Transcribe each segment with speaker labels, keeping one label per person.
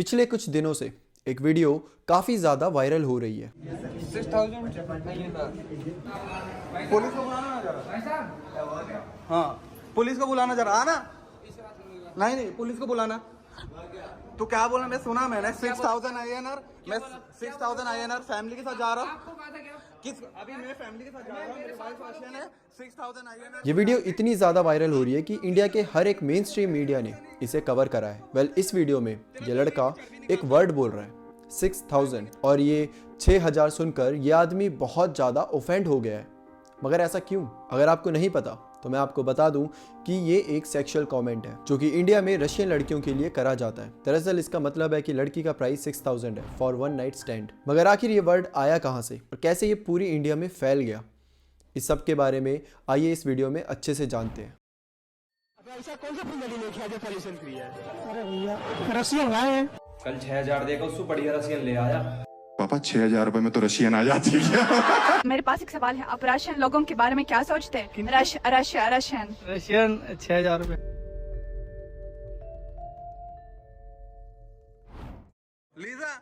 Speaker 1: पिछले कुछ दिनों से एक वीडियो काफी ज्यादा वायरल हो रही है।
Speaker 2: 6000 पुलिस को बुलाना ना जरा। हाँ पुलिस को बुलाना जरा। आना नहीं पुलिस को बुलाना। तो क्या बोला? मैं सुना मैंने 6000 INR। मैं 6000 INR फैमिली के साथ जा रहा हूँ। किस अभी मैं फैमिली के साथ जा रहा हूँ, मेरी वाइफ रशियन है। 6000 INR।
Speaker 1: ये वीडियो इतनी ज्यादा वायरल हो रही है कि इंडिया के हर एक मेन स्ट्रीम मीडिया ने इसे कवर करा है। वेल, इस वीडियो में ये लड़का एक वर्ड बोल रहा है 6000 और ये 6000 सुनकर ये आदमी बहुत ज्यादा ऑफेंड हो गया है। मगर ऐसा क्यों? अगर आपको नहीं पता तो मैं आपको बता दूं कि ये एक सेक्सुअल कमेंट है जो कि इंडिया में रशियन लड़कियों के लिए करा जाता है। दरअसल इसका मतलब है कि लड़की का प्राइस 6000 है फॉर वन नाइट स्टैंड। मगर आखिर ये वर्ड आया कहां से और कैसे ये पूरी इंडिया में फैल गया, इस सब के बारे में आइए इस वीडियो में अच्छे से जानते हैं।
Speaker 3: ऐसा कौन सा फुलझड़ी लेके आके पॉल्यूशन फ्री है? अरे भैया रसियन आए हैं।
Speaker 4: कल 6000 देगा, उससे बढ़िया रसियन ले आया।
Speaker 5: पापा 6000 में तो रशियन आ जाती है।
Speaker 6: मेरे पास एक सवाल है, आप रशियन लोगों के बारे में क्या सोचते हैं? रशियन
Speaker 3: 6000 रुपए।
Speaker 2: लीजा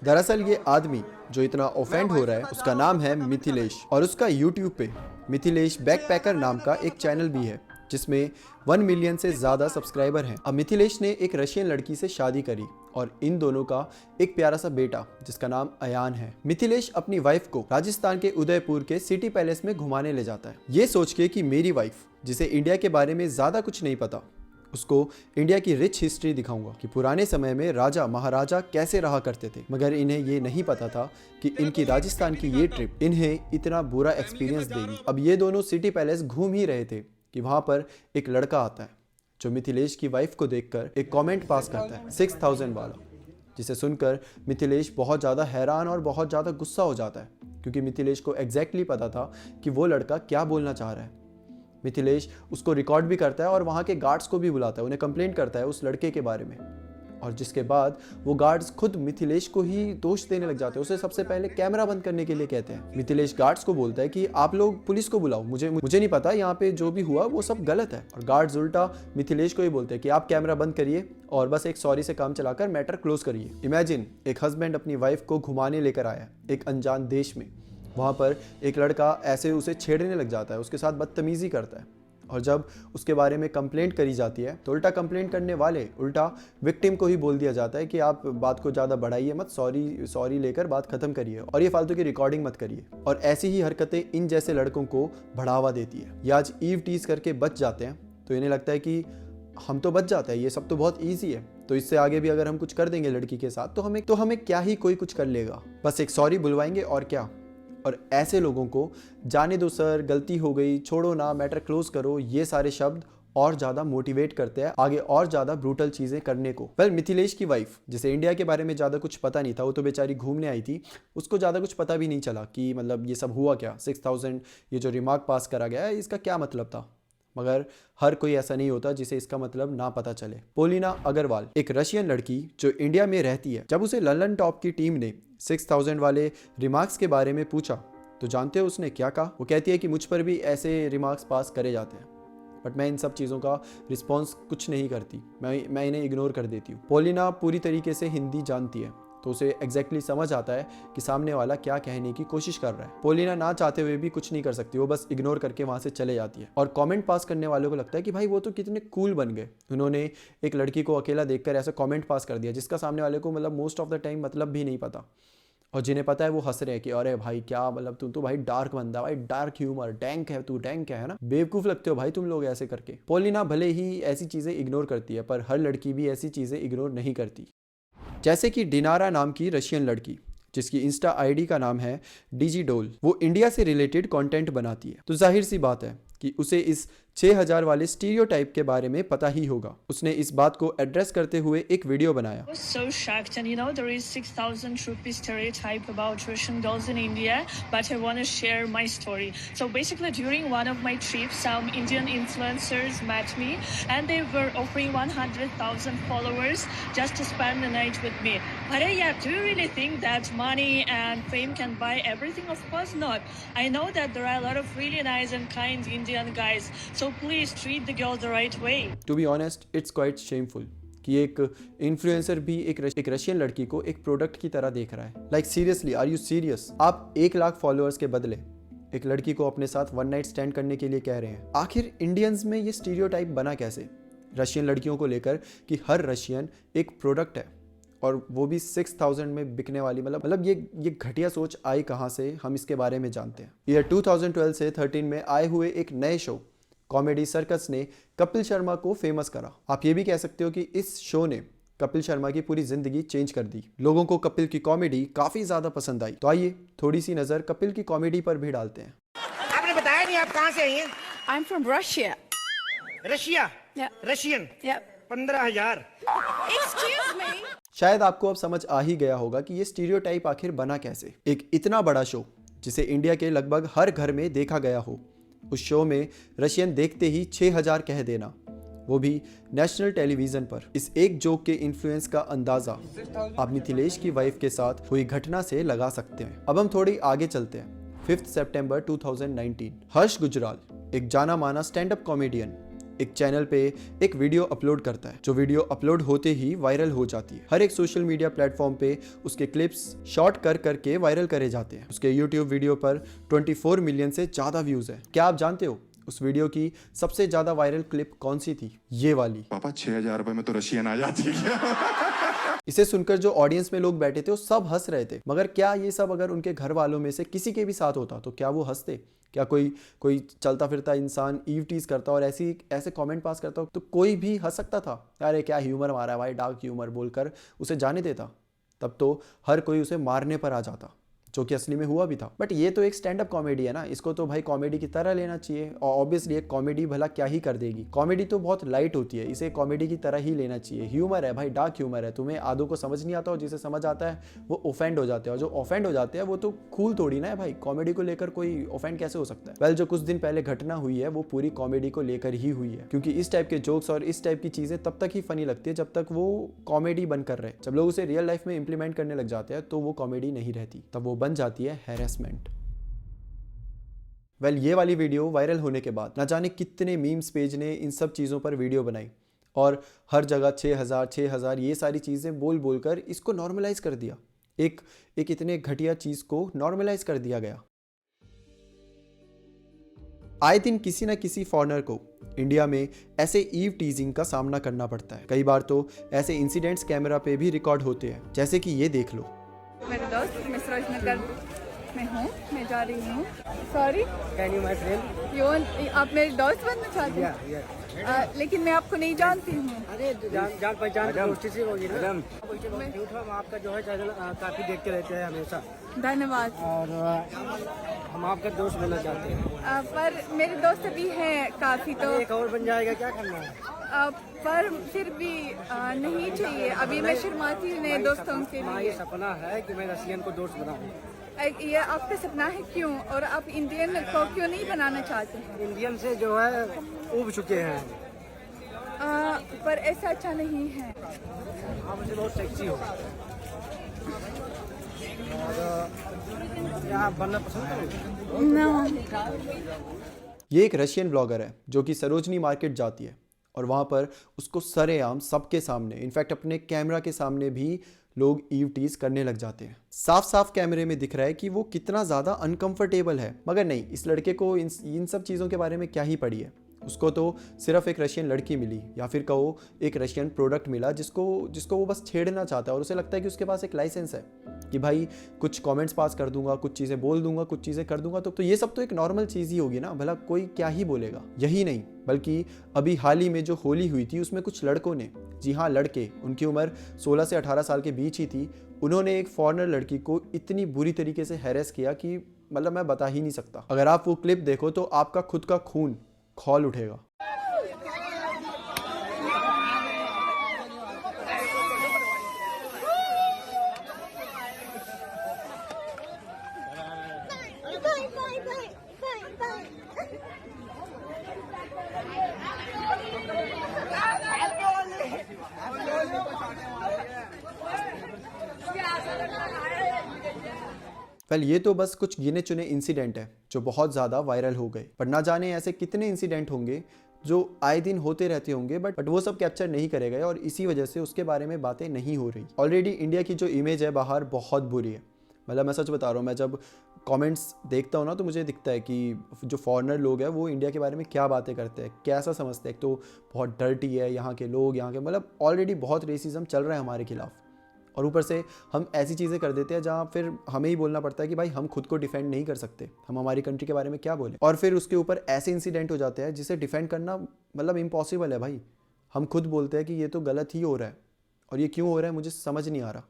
Speaker 1: दरअसल ये आदमी जो इतना ऑफेंड हो रहा है उसका नाम है मिथिलेश और उसका यूट्यूब पे मिथिलेश बैकपैकर नाम का एक चैनल भी है जिसमें 1 मिलियन से ज़्यादा सब्सक्राइबर हैं। अब मिथिलेश ने एक रशियन लड़की से शादी करी और इन दोनों का एक प्यारा सा बेटा जिसका नाम अयान है। मिथिलेश अपनी वाइफ को राजस्थान के उदयपुर के सिटी पैलेस में घुमाने ले जाता है, ये सोच के कि मेरी वाइफ जिसे इंडिया के बारे में ज़्यादा कुछ नहीं पता, उसको इंडिया की रिच हिस्ट्री दिखाऊंगा कि पुराने समय में राजा महाराजा कैसे रहा करते थे। मगर इन्हें ये नहीं पता था कि इनकी राजस्थान की ये ट्रिप इन्हें इतना बुरा एक्सपीरियंस देगी। अब ये दोनों सिटी पैलेस घूम ही रहे थे कि वहां पर एक लड़का आता है जो मिथिलेश की वाइफ को देखकर एक कमेंट पास करता है 6000 वाला, जिसे सुनकर मिथिलेश बहुत ज़्यादा हैरान और बहुत ज़्यादा गुस्सा हो जाता है क्योंकि मिथिलेश को एग्जैक्टली पता था कि वो लड़का क्या बोलना चाह रहा है। मिथिलेश उसको रिकॉर्ड भी करता है और वहाँ के गार्ड्स को भी बुलाता है, उन्हें कंप्लेंट करता है उस लड़के के बारे में, और जिसके बाद वो गार्ड्स खुद मिथिलेश को ही दोष देने लग जाते हैं। उसे सबसे पहले कैमरा बंद करने के लिए कहते हैं। मिथिलेश गार्ड्स को बोलता है कि आप लोग पुलिस को बुलाओ, मुझे नहीं पता, यहाँ पे जो भी हुआ वो सब गलत है। और गार्ड्स उल्टा मिथिलेश को ही बोलते हैं कि आप कैमरा बंद करिए और बस एक सॉरी से काम चलाकर मैटर क्लोज करिए। इमेजिन एक हस्बैंड अपनी वाइफ को घुमाने लेकर आया एक अनजान देश में, वहाँ पर एक लड़का ऐसे उसे छेड़ने लग जाता है, उसके साथ बदतमीजी करता है, और जब उसके बारे में कंप्लेंट करी जाती है तो उल्टा कंप्लेंट करने वाले उल्टा विक्टिम को ही बोल दिया जाता है कि आप बात को ज़्यादा बढ़ाइए मत, सॉरी लेकर बात खत्म करिए और ये फालतू की रिकॉर्डिंग मत करिए। और ऐसी ही हरकतें इन जैसे लड़कों को बढ़ावा देती है। ये आज ईव टीज करके बच जाते हैं तो इन्हें लगता है कि हम तो बच जाते हैं, ये सब तो बहुत ईजी है, तो इससे आगे भी अगर हम कुछ कर देंगे लड़की के साथ तो हमें क्या ही कोई कुछ कर लेगा, बस एक सॉरी बुलवाएंगे और क्या। और ऐसे लोगों को जाने दो सर, गलती हो गई, छोड़ो ना, मैटर क्लोज करो, ये सारे शब्द और ज़्यादा मोटिवेट करते हैं आगे और ज़्यादा ब्रूटल चीज़ें करने को। वेल, मिथिलेश की वाइफ जिसे इंडिया के बारे में ज़्यादा कुछ पता नहीं था, वो तो बेचारी घूमने आई थी, उसको ज़्यादा कुछ पता भी नहीं चला कि मतलब ये सब हुआ क्या, 6000 ये जो रिमार्क पास करा गया है इसका क्या मतलब था। मगर हर कोई ऐसा नहीं होता जिसे इसका मतलब ना पता चले। पोलिना अग्रवाल एक रशियन लड़की जो इंडिया में रहती है, जब उसे लंदन टॉप की टीम ने 6000 वाले रिमार्क्स के बारे में पूछा तो जानते हो उसने क्या कहा? वो कहती है कि मुझ पर भी ऐसे रिमार्क्स पास करे जाते हैं, बट मैं इन सब चीज़ों का रिस्पॉन्स कुछ नहीं करती, मैं इन्हें इग्नोर कर देती हूँ। पोलिना पूरी तरीके से हिंदी जानती है तो उसे एग्जैक्टली समझ आता है कि सामने वाला क्या कहने की कोशिश कर रहा है। पोलिना ना चाहते हुए भी कुछ नहीं कर सकती, वो बस इग्नोर करके वहाँ से चले जाती है। और कमेंट पास करने वालों को लगता है कि भाई वो तो कितने कूल बन गए, उन्होंने एक लड़की को अकेला देखकर ऐसा कमेंट पास कर दिया जिसका सामने वाले को मतलब मोस्ट ऑफ द टाइम मतलब भी नहीं पता, और जिन्हें पता है वो हंस रहे हैं कि अरे भाई क्या मतलब तू तो भाई डार्क बंदा, भाई डार्क ह्यूमर, डैंक है तू, डैंक है ना, बेवकूफ़ लगते हो भाई तुम लोग ऐसे करके। पोलिना भले ही ऐसी चीज़ें इग्नोर करती है पर हर लड़की भी ऐसी चीज़ें इग्नोर नहीं करती। जैसे कि डिनारा नाम की रशियन लड़की जिसकी इंस्टा आईडी का नाम है डिजिडोल, वो इंडिया से रिलेटेड कंटेंट बनाती है, तो जाहिर सी बात है कि उसे इस 6000 वाले स्टीरियोटाइप के बारे में पता ही होगा। उसने इस बात को एड्रेस करते हुए एक वीडियो बनाया।
Speaker 7: So shocked, and there is 6000 rupee stereotype about Russian girls in India, but I want to share my story. So basically, during one of my trips, some Indian influencers met me, and they were offering 100,000 followers just to spend the night with me. But yeah, do you really think that money and fame can buy everything? Of course not. I know that there are a lot of really nice and kind Indian guys. So please treat the girl the right way.
Speaker 1: To be honest, it's quite shameful कि एक influencer भी एक Russian लड़की को एक product की तरह देख रहा है। Like seriously, are you serious? आप 1 लाख फॉलोअर्स के बदले एक लड़की को अपने साथ वन नाइट स्टैंड करने के लिए कह रहे हैं। आखिर इंडियंस में ये स्टीरियोटाइप बना कैसे रशियन लड़कियों को लेकर कि हर रशियन एक प्रोडक्ट है, और वो भी 6000 में बिकने वाली। मतलब ये घटिया सोच आई कहाँ से, हम इसके बारे में जानते हैं। ईयर 2012 से 13 में आए हुए एक नए शो कॉमेडी सर्कस ने कपिल शर्मा को फेमस करा। आप ये भी कह सकते हो कि इस शो ने कपिल शर्मा की पूरी जिंदगी चेंज कर दी। लोगों को कपिल की कॉमेडी काफी ज्यादा पसंद आई। तो आइए थोड़ी सी नजर कपिल की कॉमेडी पर भी डालते हैं।
Speaker 3: आपने बताया नहीं आप कहाँ से आई हैं?
Speaker 6: I'm from Russia.
Speaker 3: Russia?
Speaker 6: Yeah.
Speaker 3: Russian?
Speaker 6: Yeah.
Speaker 3: 15,000।
Speaker 6: Excuse me.
Speaker 1: शायद आपको अब समझ आ ही गया होगा कि ये स्टीरियोटाइप आखिर बना कैसे। एक इतना बड़ा शो जिसे इंडिया के लगभग हर घर में देखा गया हो, उस शो में रशियन देखते ही 6000 कह देना, वो भी नेशनल टेलीविजन पर। इस एक जोक के इन्फ्लुएंस का अंदाजा आप मिथिलेश की वाइफ के साथ हुई घटना से लगा सकते हैं। अब हम थोड़ी आगे चलते हैं। 5 सितंबर 2019, हर्ष गुजराल, एक जाना माना स्टैंड अप कॉमेडियन, एक चैनल पे एक वीडियो अपलोड करता है, जो वीडियो अपलोड होते ही वायरल हो जाती है। हर एक सोशल मीडिया प्लेटफॉर्म पे उसके क्लिप्स शॉर्ट करके वायरल करे जाते हैं। उसके यूट्यूब वीडियो पर 24 मिलियन से ज़्यादा व्यूज़ है। क्या आप जानते हो उस वीडियो की सबसे ज़्यादा वायरल क्लिप कौन सी थी? ये वाली।
Speaker 5: पापा 6000 रुपए में तो रशियन आ जाती है।
Speaker 1: इसे सुनकर जो ऑडियंस में लोग बैठे थे वो सब हंस रहे थे, मगर क्या ये सब अगर उनके घर वालों में से किसी के भी साथ होता तो क्या वो हंसते? क्या कोई चलता फिरता इंसान ईव टीज करता और ऐसे कमेंट पास करता तो कोई भी हंस सकता था? अरे क्या ह्यूमर मारा है भाई, डार्क ह्यूमर बोलकर उसे जाने देता? तब तो हर कोई उसे मारने पर आ जाता, जो कि असली में हुआ भी था। बट ये तो एक स्टैंड अप कॉमेडी है ना, इसको तो भाई कॉमेडी की तरह लेना चाहिए। और ऑब्वियसली एक कॉमेडी भला क्या ही कर देगी, कॉमेडी तो बहुत लाइट होती है, इसे कॉमेडी की तरह ही लेना चाहिए। ह्यूमर है भाई, डार्क ह्यूमर है। तुम्हें आधों को समझ नहीं आता, और जिसे समझ आता है वो ऑफेंड हो जाते हैं, और जो ऑफेंड हो जाते हैं वो तो कूल थोड़ी ना है भाई। कॉमेडी को लेकर कोई ऑफेंड कैसे हो सकता है? वेल, जो कुछ दिन पहले घटना हुई है वो पूरी कॉमेडी को लेकर ही हुई है, क्योंकि इस टाइप के जोक्स और इस टाइप की चीजें तब तक ही फनी लगती है जब तक वो कॉमेडी बनकर रहे। जब लोग उसे रियल लाइफ में इंप्लीमेंट करने लग जाते हैं तो वो कॉमेडी नहीं रहती, तब वो बन जाती है हैरेसमेंट। वेल, ये वाली वीडियो वायरल होने के बाद न जाने कितने मीम्स पेज ने इन सब चीज़ों पर वीडियो बनाई, और हर जगह 6000 ये सारी चीज़ें बोल कर इसको नॉर्मलाइज कर दिया। एक इतने घटिया चीज़ को नॉर्मलाइज कर दिया गया। आए दिन किसी न किसी फॉरेनर को इंडिया में ऐसे ईव टीजिंग का सामना करना पड़ता है। कई बार तो ऐसे इंसिडेंट्स कैमरा पे भी रिकॉर्ड होते हैं, जैसे कि ये देख लो।
Speaker 6: मेरे दोस्त मैं सरोजनगर में हूँ, मैं जा रही हूँ। Sorry,
Speaker 3: can you my friend?
Speaker 6: आप मेरे दोस्त बनना चाहते हैं? लेकिन मैं आपको नहीं जानती हूँ।
Speaker 3: अरे जान पहचान दोस्ती से होगी ना। हम आपका जो है चैनल काफी देखते रहते हैं हमेशा।
Speaker 6: धन्यवाद।
Speaker 3: और हम आपका दोस्त बनना चाहते हैं।
Speaker 6: पर मेरे दोस्त भी हैं काफ़ी, तो
Speaker 3: एक और बन जाएगा, क्या करना है?
Speaker 6: पर फिर भी नहीं चाहिए। अभी मैं शर्माती हूँ नए दोस्तों के
Speaker 3: हाँ,
Speaker 6: लिए।
Speaker 3: ये सपना है कि मैं रशियन को दोस्त बनाऊं।
Speaker 6: ये आपका सपना है क्यों? और आप इंडियन को क्यों नहीं बनाना चाहते?
Speaker 3: इंडियन से जो है उब चुके हैं।
Speaker 6: पर ऐसा अच्छा नहीं है।
Speaker 3: आप मुझे बहुत सेक्सी हो, और क्या आप बनना पसंद करोगे?
Speaker 6: ना।
Speaker 1: ये एक रशियन ब्लॉगर है जो कि सरोजनी मार्केट जाती है, और वहाँ पर उसको सरेआम सबके सामने, इनफैक्ट अपने कैमरा के सामने भी लोग ईव टीज करने लग जाते हैं। साफ साफ कैमरे में दिख रहा है कि वो कितना ज़्यादा अनकंफर्टेबल है। मगर नहीं, इस लड़के को इन सब चीज़ों के बारे में क्या ही पड़ी है। उसको तो सिर्फ एक रशियन लड़की मिली, या फिर कहो एक रशियन प्रोडक्ट मिला जिसको वो बस छेड़ना चाहता है, और उसे लगता है कि उसके पास एक लाइसेंस है कि भाई कुछ कमेंट्स पास कर दूंगा, कुछ चीज़ें बोल दूंगा, कुछ चीज़ें कर दूंगा, तो ये सब तो एक नॉर्मल चीज़ ही होगी ना। भला कोई क्या ही बोलेगा। यही नहीं, बल्कि अभी हाल ही में जो होली हुई थी उसमें कुछ लड़कों ने, जी हाँ लड़के, उनकी उम्र 16 से 18 साल के बीच ही थी, उन्होंने एक फॉरेनर लड़की को इतनी बुरी तरीके से हैरेस किया कि मतलब मैं बता ही नहीं सकता। अगर आप वो क्लिप देखो तो आपका खुद का खून खौल उठेगा। वेल, ये तो बस कुछ गिने चुने इंसिडेंट है जो बहुत ज़्यादा वायरल हो गए, पर ना जाने ऐसे कितने इंसिडेंट होंगे जो आए दिन होते रहते होंगे, बट वो सब कैप्चर नहीं करे गए और इसी वजह से उसके बारे में बातें नहीं हो रही। ऑलरेडी इंडिया की जो इमेज है बाहर बहुत बुरी है। मतलब मैं सच बता रहा हूँ, मैं जब कमेंट्स देखता हूँ ना तो मुझे दिखता है कि जो फॉरेनर लोग हैं वो इंडिया के बारे में क्या बातें करते हैं, कैसा समझते हैं। एक तो बहुत डर्टी है यहाँ के लोग, यहाँ के मतलब ऑलरेडी बहुत रेसिज्म चल रहा है हमारे खिलाफ, और ऊपर से हम ऐसी चीज़ें कर देते हैं जहाँ फिर हमें ही बोलना पड़ता है कि भाई हम खुद को डिफेंड नहीं कर सकते, हम हमारी कंट्री के बारे में क्या बोलें। और फिर उसके ऊपर ऐसे इंसिडेंट हो जाते हैं जिसे डिफेंड करना मतलब इम्पॉसिबल है भाई। हम खुद बोलते हैं कि ये तो गलत ही हो रहा है, और ये क्यों हो रहा है मुझे समझ नहीं आ रहा।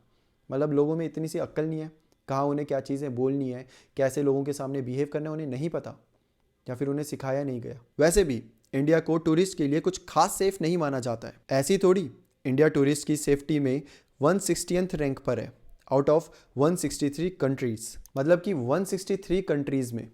Speaker 1: मतलब लोगों में इतनी सी अक्ल नहीं है, कहाँ उन्हें क्या चीज़ें बोलनी है, कैसे लोगों के सामने बिहेव करना है उन्हें नहीं पता, या फिर उन्हें सिखाया नहीं गया। वैसे भी इंडिया को टूरिस्ट के लिए कुछ खास सेफ नहीं माना जाता है। ऐसी थोड़ी, इंडिया टूरिस्ट की सेफ्टी में 160th रैंक पर है आउट ऑफ 163 कंट्रीज़। मतलब कि 163 कंट्रीज़ में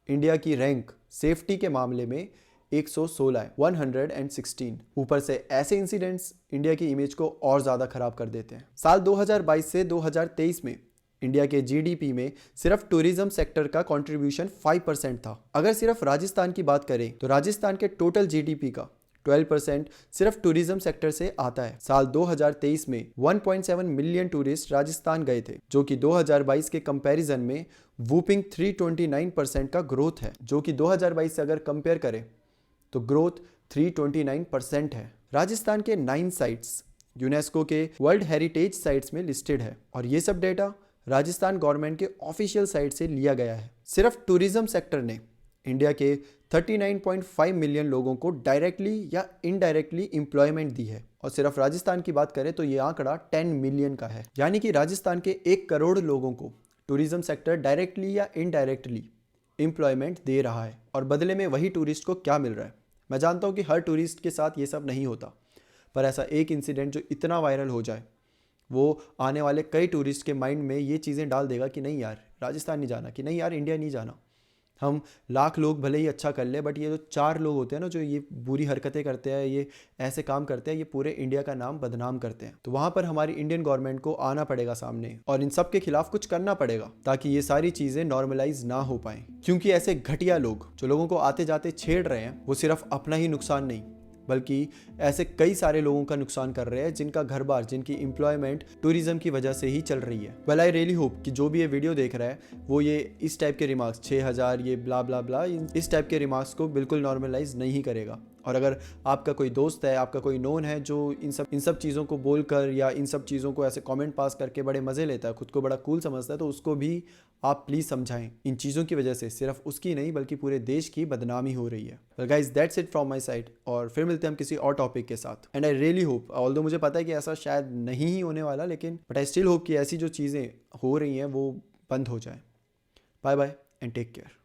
Speaker 1: इंडिया की रैंक सेफ्टी के मामले में 116 है, 116। ऊपर से ऐसे इंसिडेंट्स इंडिया की इमेज को और ज़्यादा ख़राब कर देते हैं। साल 2022 से 2023 में इंडिया के जीडीपी में सिर्फ टूरिज्म सेक्टर का कंट्रीब्यूशन 5% था। अगर सिर्फ राजस्थान की बात करें तो राजस्थान के टोटल जीडीपी का 12% सिर्फ टूरिज्म सेक्टर से आता है। साल 2023 में 1.7 मिलियन टूरिस्ट राजस्थान गए थे, जो कि 2022 के कंपैरिजन में वूपिंग 329% का ग्रोथ है, जो कि 2022 से अगर कंपेयर करें तो ग्रोथ 329% है। राजस्थान के 9 साइट्स यूनेस्को के वर्ल्ड हेरिटेज साइट्स में लिस्टेड है, और ये सब डेटा राजस्थान गवर्नमेंट के ऑफिशियल साइट से लिया गया है। सिर्फ टूरिज्म सेक्टर ने इंडिया के 39.5 मिलियन लोगों को डायरेक्टली या इनडायरेक्टली एम्प्लॉयमेंट दी है, और सिर्फ राजस्थान की बात करें तो ये आंकड़ा 10 मिलियन का है। यानी कि राजस्थान के 1 करोड़ लोगों को टूरिज्म सेक्टर डायरेक्टली या इनडायरेक्टली एम्प्लॉयमेंट दे रहा है, और बदले में वही टूरिस्ट को क्या मिल रहा है। मैं जानता हूँ कि हर टूरिस्ट के साथ ये सब नहीं होता, पर ऐसा एक इंसिडेंट जो इतना वायरल हो जाए वो आने वाले कई टूरिस्ट के माइंड में ये चीज़ें डाल देगा कि नहीं यार राजस्थान नहीं जाना, कि नहीं यार इंडिया नहीं जाना। हम लाख लोग भले ही अच्छा कर ले, बट ये जो 4 लोग होते हैं ना जो ये बुरी हरकतें करते हैं, ये ऐसे काम करते हैं, ये पूरे इंडिया का नाम बदनाम करते हैं। तो वहाँ पर हमारी इंडियन गवर्नमेंट को आना पड़ेगा सामने और इन सब के खिलाफ कुछ करना पड़ेगा, ताकि ये सारी चीज़ें नॉर्मलाइज ना हो पाएँ। क्योंकि ऐसे घटिया लोग जो लोगों को आते जाते छेड़ रहे हैं, वो सिर्फ अपना ही नुकसान नहीं बल्कि ऐसे कई सारे लोगों का नुकसान कर रहे हैं जिनका घर बार, जिनकी एम्प्लॉयमेंट टूरिज्म की वजह से ही चल रही है। वेल आई रियली होप कि जो भी ये वीडियो देख रहा है वो ये इस टाइप के रिमार्क्स 6000 ये ब्ला ब्ला ब्ला इस टाइप के रिमार्क्स को बिल्कुल नॉर्मलाइज नहीं करेगा। और अगर आपका कोई दोस्त है, आपका कोई नोन है जो इन सब चीज़ों को बोलकर या इन सब चीज़ों को ऐसे कमेंट पास करके बड़े मज़े लेता है, खुद को बड़ा कूल समझता है, तो उसको भी आप प्लीज़ समझाएं। इन चीज़ों की वजह से सिर्फ उसकी नहीं बल्कि पूरे देश की बदनामी हो रही है। Well guys that's it from my side, और फिर मिलते हैं हम किसी और टॉपिक के साथ। And I really hope, although मुझे पता है कि ऐसा शायद नहीं ही होने वाला, लेकिन बट आई स्टिल होप कि ऐसी जो चीज़ें हो रही हैं वो बंद हो जाए। Bye bye and take care.